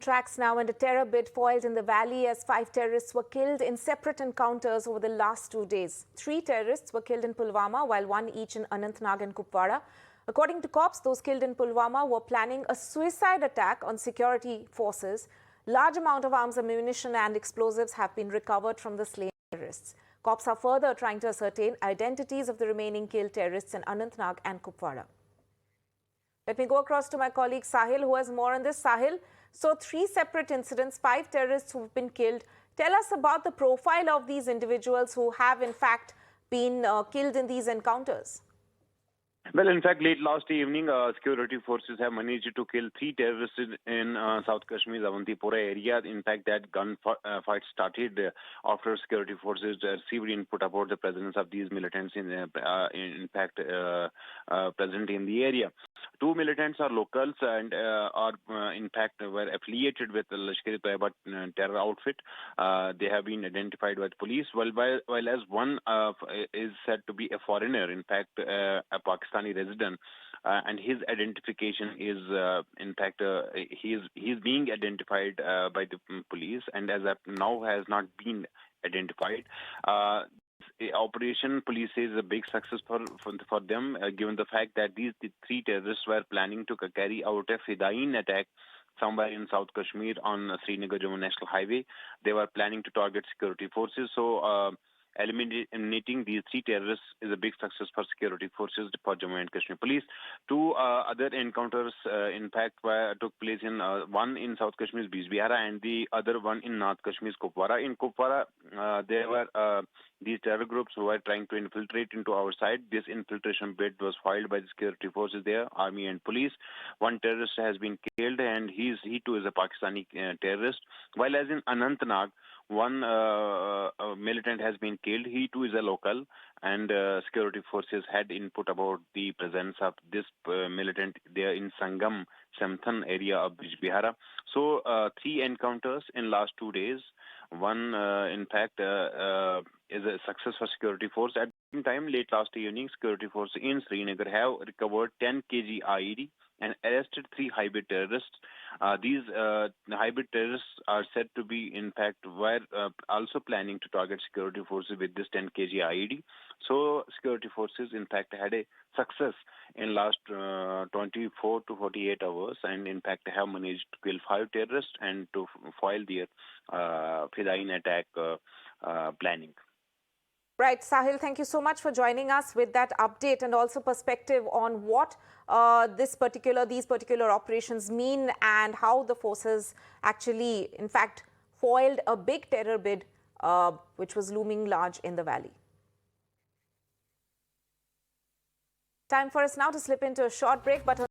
tracks now, and a terror bid foiled in the valley as 5 terrorists were killed in separate encounters over the last 2 days. 3 terrorists were killed in Pulwama, while 1 each in Anantnag and Kupwara. According to cops, those killed in Pulwama were planning a suicide attack on security forces. Large amount of arms, ammunition and explosives have been recovered from the slain terrorists. Cops are further trying to ascertain identities of the remaining killed terrorists in Anantnag and Kupwara. Let me go across to my colleague Sahil, who has more on this. Sahil, so 3 separate incidents, 5 terrorists who have been killed. Tell us about the profile of these individuals who have in fact been killed in these encounters. Well, in fact, late last evening, security forces have managed to kill 3 terrorists in South Kashmir's Awantipora area. In fact, that gunfight started after security forces received input about the presence of these militants present in the area. 2 militants are locals and are in fact were affiliated with the Lashkar-e-Taiba terror outfit. They have been identified by the police, while as one is said to be a foreigner, in fact a Pakistani resident, and his identification is in fact he is being identified by the police, and as of now has not been identified. Operation Police is a big success for them, given the fact that these 3 terrorists were planning to carry out a Fidain attack somewhere in South Kashmir on Srinagar-Jammu National Highway. They were planning to target security forces. So eliminating these 3 terrorists is a big success for security forces for Jammu and Kashmir Police. 2 other encounters, in fact, took place in one in South Kashmir's Bijbihara and the other one in North Kashmir's Kupwara. In Kupwara, there were these terror groups who were trying to infiltrate into our side. This infiltration bid was foiled by the security forces there, army and police. 1 terrorist has been killed, and he too is a Pakistani terrorist. While as in Anantnag, 1 militant has been killed. He too is a local, and security forces had input about the presence of this militant there in Sangam, Samthan area of Bijbihara. So 3 encounters in last 2 days. 1, in fact, is a success for security force. At the same time, late last evening, security forces in Srinagar have recovered 10 kg IED and arrested 3 hybrid terrorists. These hybrid terrorists are said to be, in fact, were also planning to target security forces with this 10 kg IED. So security forces, in fact, had a success in last 24 to 48 hours, and in fact have managed to kill 5 terrorists and to foil their Fidain attack planning. Right, Sahil, thank you so much for joining us with that update and also perspective on what these particular operations mean and how the forces actually, in fact, foiled a big terror bid which was looming large in the valley. Time for us now to slip into a short break, but